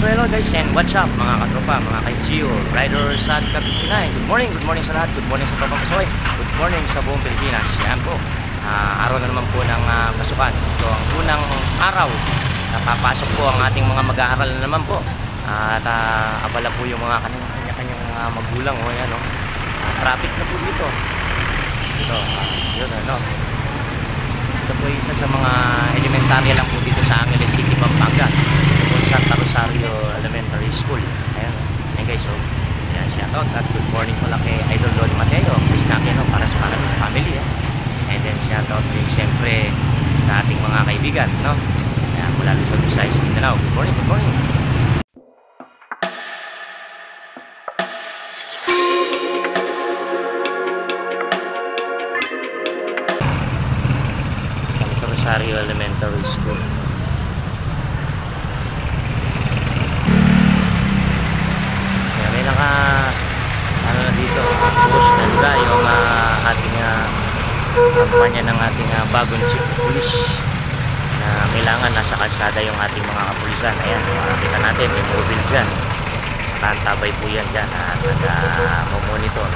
So hello guys and what's up mga katropa, mga ka-Gio, riders at kapitinahin. Good morning sa lahat, good morning sa tropang kasaway, good morning sa buong Pilipinas. Yan po, araw na naman po ng pasukan. So ang unang araw, napapasok po ang ating mga mag-aaral na naman po. At abala po yung mga kanya-kanyang magulang. O yan o, traffic na po dito. Ito, yun ano. Ito po isa sa mga elementarya lang po dito sa Angeles City, Pampanga. Santa Rosario Elementary School. Ayan, ayan guys, so yan, shout out at good morning pala kay Idol Lord Mateo, please namin para sa family, and then shout out din siyempre sa ating mga kaibigan, no? Ayan, mula Luzon, Visayas, Mindanao. Good morning, good morning. Santa Rosario Elementary School. Ano na dito, post na yung ating kampanya ng ating bagong chief of police na kailangan nasa kalsada yung ating mga kapulisan. Ayan, makikita natin yung mobile dyan, nakaantabay po yan dyan at nag-monitor.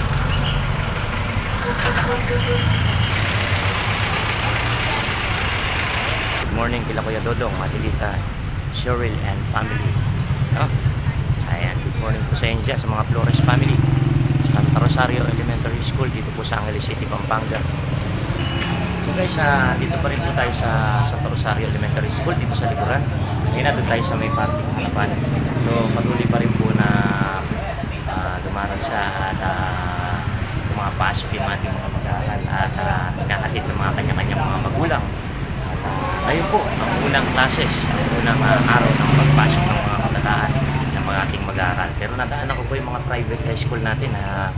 Good morning kila Kuya Dodong, Matilita, Cheryl and family, no? Ayan, good morning po sa inyo dyan, sa mga Flores family, Santa Rosario Elementary School dito po sa Angeles City, Pampanga. So guys, dito pa rin po tayo sa Santa Rosario Elementary School dito sa likuran. Ngayon na doon tayo sa may parking harapan. So patuloy pa rin po na dumarang siya at pumapasok yung ating mga mag-aaral at hinahatid ng mga kanya-kanyang mga magulang. At ayun po, ang unang classes, ang unang araw ng pagpasok ng mga kabataan mga ating mag-aaral. Pero nadaanan ko po yung mga private high school natin na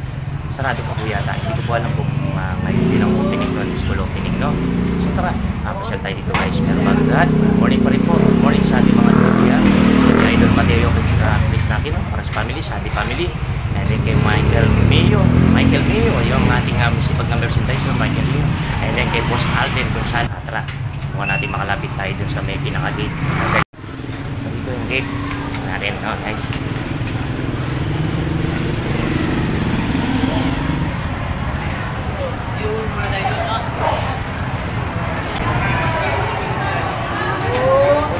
sarado pa po yata. Hindi ko po alam kung ngayon din ang opening doon, school opening, no? So tara, pasyal tayo dito guys. Pero bago lahat, morning pa rin po. Good morning sa ating mga Lodi, kay Idol Mateo, please natin, para sa family, sa ating family. And then kay Michael Mayo, yung ating misipag na merchandiser, Michael Mayo. And then kay Boss Alden Gonzalo. Tara, mukha natin makalapit tayo dun sa may pinaka-gate. Dito yung gate natin, no guys.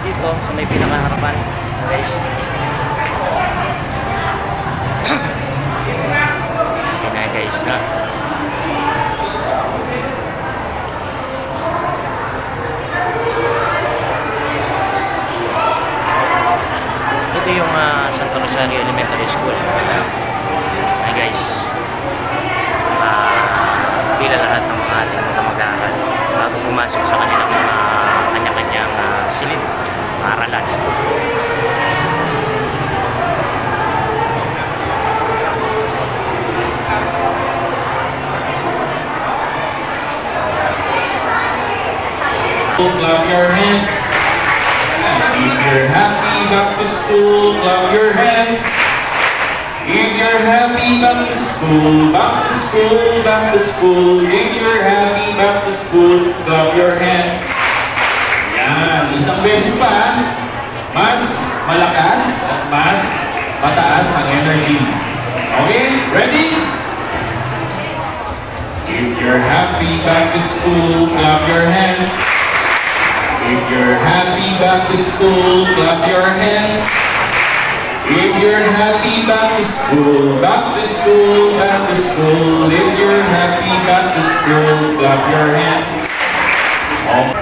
Dito sa may pinakaharapan, guys. Yan na guys, no? Ito yung Santa Rosario Elementary School. Ay guys, pila lahat ng mga ating mga mag-aaral bago pumasok sa kanilang mga kanya-kanyang silid, paaralan. Clap your hands. If you're happy, back to school, clap your hands. If you're happy, back to school, back to school, back to school. If you're happy, back to school, clap your hands. Yan, isang beses pa, mas malakas at mas mataas ang energy. Okay, ready? If you're happy, back to school, clap your hands. If you're happy, back to school, clap your hands. If you're happy, back to school, back to school, back to school. If you're happy, back to school, clap your hands. Oh.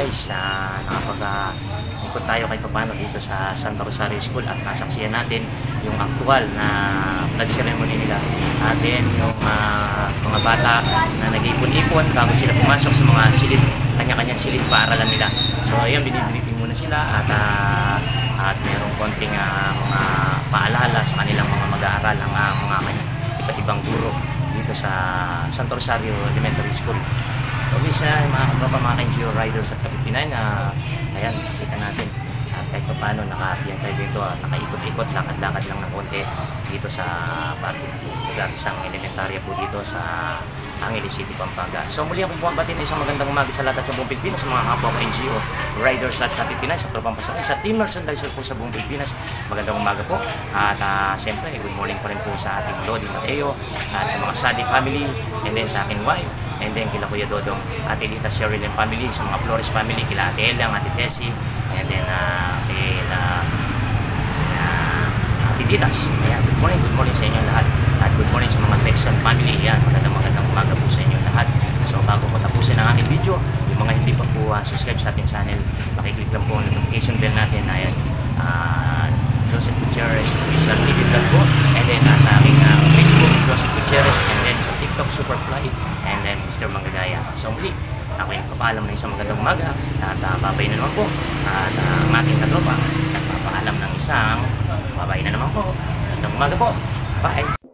guys, nakapag-ikot tayo kahit paano dito sa Santa Rosario School at nasaksiyan natin yung aktual na flag ceremony nila. At then yung mga bata na nag-ipon-ipon bago sila pumasok sa mga silid, kanya-kanyang silid paaralan nila. So ayun, binibriefing muna sila at mayroong konting mga paalala sa kanilang mga mag-aaral, ang mga iba't ibang guro dito sa Santa Rosario Elementary School. So yung mga katropa, mga NGO riders at Kapitpinan, ayan, kita natin. At kahit pa paano, nakapiyang tayo dito, nakaikot-ikot, lakad-lakad lang na konti dito sa parking lugar, isang elementarya po dito sa Angeles City, Pampanga. So muli akong bumabatin na isang magandang umaga sa lahat sa buong Pilipinas, sa mga kapwa ko NGO riders at Kapitpinan, sa tropang pasakay, sa team merchandiser po sa buong Pilipinas. Magandang umaga po. At siyempre, good morning pa rin po sa ating Lodi Mateo, sa mga Sadi family, and then sa aking wife, and then kila Kuya Dodong, Ate Lita, Cheryl and family, sa mga Flores family, kila Ate Elang, Ate Tessie, and then kila Ate Titas. Ayan, good morning sa inyo lahat. At good morning sa mga Texan family. Ayan, magandang umaga po sa inyo lahat. So bago ko tapusin ang aking video, yung mga hindi pa po subscribe sa ating channel, pakiclick lang po ang notification bell natin. Ayan, Joseph Gutierrez official TV vlog po, and then sa aking Facebook, Joseph Gutierrez, and then sa TikTok, Superfly, and then Mr. Manggagaya. So muli, ako yung papaalam na isang magandang umaga at babay na naman po. At ang ating katropa, papaalam ng isang babay na naman po. Magandang umaga po. Bye!